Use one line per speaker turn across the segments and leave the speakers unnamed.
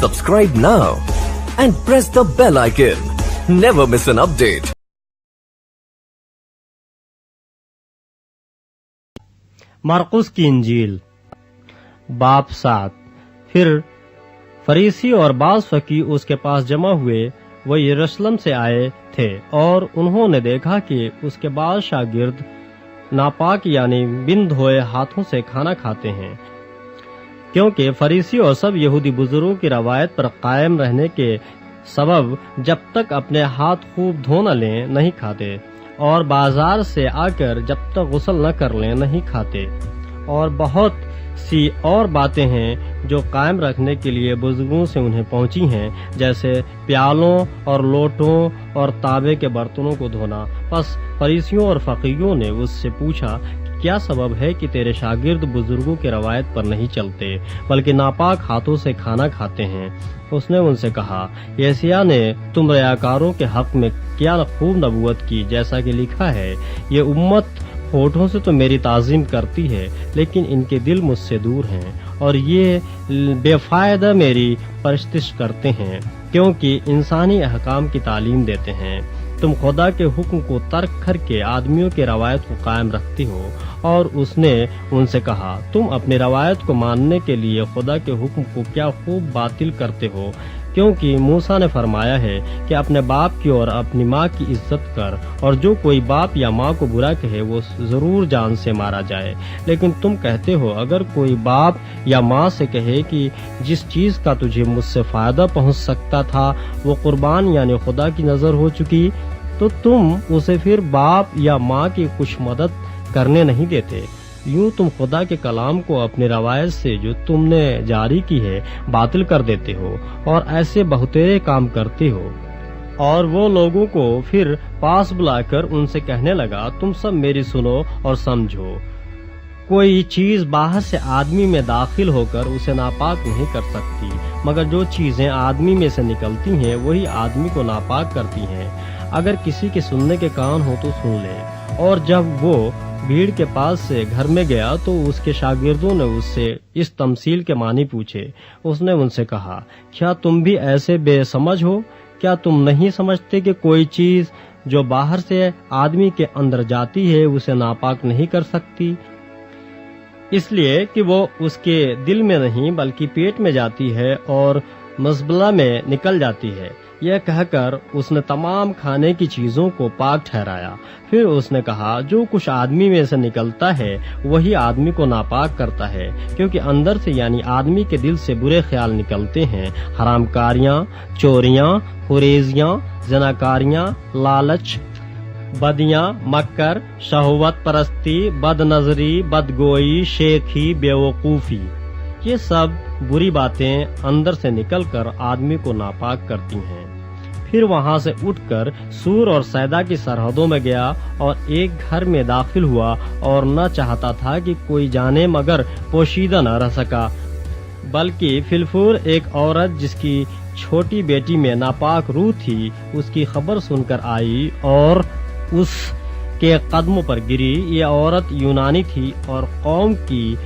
Subscribe now and press the bell icon. Never miss an update.
मरकुस की इंजील बाप 7। फिर फरीसी और बाज फकी उसके पास जमा हुए। वो यरूशलेम से आए थे और उन्होंने देखा कि उसके बाद शागिर्द नापाक यानी बिन धोए हाथों से खाना खाते हैं, क्योंकि फरीसी और सब यहूदी बुजुर्गों की रवायत पर कायम रहने के सबब जब तक अपने हाथ खूब धो न लें नहीं खाते, और बाजार से आकर जब तक गुस्ल न कर लें नहीं खाते। और बहुत सी और बातें हैं जो कायम रखने के लिए बुजुर्गों से उन्हें पहुंची हैं, जैसे प्यालों और लोटों और तांबे के बर्तनों को धोना। बस फरीसियों और फकीहों ने उससे पूछा, क्या सबब है कि तेरे शागिर्द बुजुर्गों की रवायत पर नहीं चलते बल्कि नापाक हाथों से खाना खाते हैं? उसने उनसे कहा, यशायाह ने तुम रयाकारों के हक में क्या खूब नबूवत की, जैसा कि लिखा है, ये उम्मत होठों से तो मेरी ताज़ीम करती है, लेकिन इनके दिल मुझसे दूर हैं, और ये बेफायदा मेरी परस्तिश करते हैं, क्योंकि इंसानी अहकाम की तालीम देते हैं। तुम खुदा के हुक्म को तर्क करके आदमियों की रवायत को कायम रखती हो। और उसने उनसे कहा, तुम अपनी रवायत को मानने के लिए खुदा के हुक्म को क्या खूब बातिल करते हो, क्योंकि मूसा ने फरमाया है कि अपने बाप की और अपनी माँ की इज्जत कर, और जो कोई बाप या माँ को बुरा कहे वो जरूर जान से मारा जाए। लेकिन तुम कहते हो, अगर कोई बाप या माँ से कहे कि जिस चीज का तुझे मुझसे फायदा पहुँच सकता था वो कुर्बान यानी खुदा की नजर हो चुकी, तो तुम उसे फिर बाप या माँ की कुछ मदद करने नहीं देते। यूं तुम खुदा के कलाम को अपनी रवायत से जो तुमने जारी की है बातिल कर देते हो, और ऐसे बहुतेरे काम करते हो। और वो लोगों को फिर पास बुलाकर उनसे कहने लगा, तुम सब मेरी सुनो और समझो। कोई चीज बाहर से आदमी में दाखिल होकर उसे नापाक नहीं कर सकती, मगर जो चीजें आदमी में से निकलती हैं वही आदमी को नापाक करती हैं। अगर किसी के सुनने के कान हो तो सुन ले। और जब वो भीड़ के पास से घर में गया तो उसके शागिर्दों ने उससे इस तमसील के मानी पूछे। उसने उनसे कहा, क्या तुम भी ऐसे बेसमझ हो? क्या तुम नहीं समझते कि कोई चीज जो बाहर से आदमी के अंदर जाती है उसे नापाक नहीं कर सकती, इसलिए कि वो उसके दिल में नहीं बल्कि पेट में जाती है और मजबला में निकल जाती है। यह कहकर उसने तमाम खाने की चीजों को पाक ठहराया। फिर उसने कहा, जो कुछ आदमी में से निकलता है वही आदमी को नापाक करता है, क्योंकि अंदर से यानी आदमी के दिल से बुरे ख्याल निकलते हैं, हरामकारियां, चोरियां, हुरेजियां, जनाकारियां, लालच, बदियां, मक्कर, शहवत परस्ती, बदनजरी, बदगोई, शेखी, बेवकूफी, ये सब बुरी बातें अंदर से निकलकर आदमी को नापाक करती हैं। फिर वहां से उठकर सूर और सैदा की सरहदों में गया और एक घर में दाखिल हुआ, और न चाहता था कि कोई जाने, मगर पोशीदा न रह सका। बल्कि फिलफूर एक औरत जिसकी छोटी बेटी में नापाक रूह थी, उसकी खबर सुनकर आई और उसके कदमों पर गिरी। ये औरत यूनानी थी और कौम की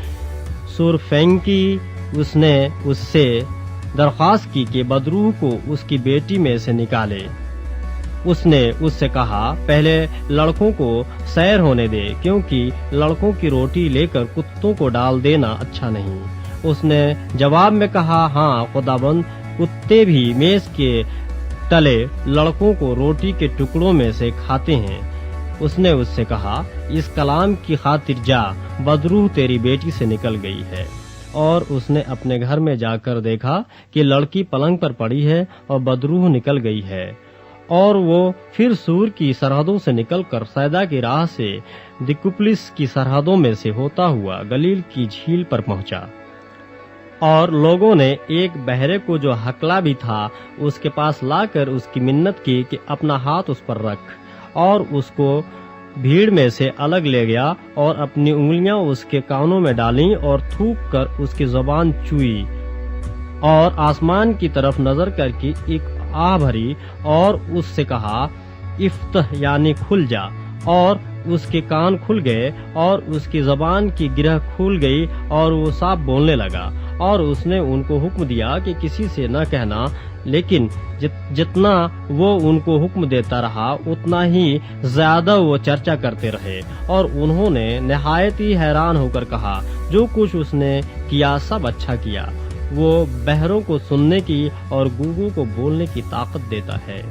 सुरफेंकी। उसने उससे दरख्वास्त की कि बदरूह को उसकी बेटी में से निकाले। उसने उससे कहा, पहले लड़कों को सैर होने दे, क्योंकि लड़कों की रोटी लेकर कुत्तों को डाल देना अच्छा नहीं। उसने जवाब में कहा, हाँ खुदाबंद, कुत्ते भी मेज के तले लड़कों को रोटी के टुकड़ों में से खाते हैं। उसने उससे कहा, इस कलाम की खातिर जा, बदरूह तेरी बेटी से निकल गई है। और उसने अपने घर में जाकर देखा कि लड़की पलंग पर पड़ी है और बदरूह निकल गई है। और वो फिर सूर की सरहदों से निकलकर सैदा की राह से दिकुपलिस की सरहदों में से होता हुआ गलील की झील पर पहुंचा। और लोगों ने एक बहरे को जो हकला भी था उसके पास लाकर उसकी मिन्नत की कि अपना हाथ उस पर रख, और उसको भीड़ में से अलग ले गया और अपनी उंगलियां उसके कानों में डालीं और थूक कर उसकी जुबान चूई, और आसमान की तरफ नजर करके एक आह भरी और उससे कहा, इफ्तह यानी खुल जा। और उसके कान खुल गए और उसकी जबान की गिरह खुल गई और वो साफ बोलने लगा। اور اس نے ان کو حکم دیا کہ کسی سے نہ کہنا، لیکن جتنا وہ ان کو حکم دیتا رہا اتنا ہی زیادہ وہ چرچا کرتے رہے، اور انہوں نے نہایت ہی حیران ہو کر کہا، جو کچھ اس نے کیا سب اچھا کیا، وہ بہروں کو سننے کی اور گونگوں کو بولنے کی طاقت دیتا ہے۔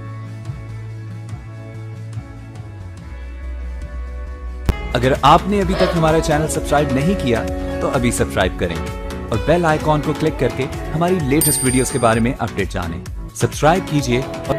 اگر آپ نے ابھی تک ہمارا چینل سبسکرائب نہیں کیا تو ابھی سبسکرائب کریں اور بیل آئیکن کو کلک کر کے ہماری لیٹسٹ ویڈیوز کے بارے میں اپڈیٹ جانیں۔ سبسکرائب کیجئے اور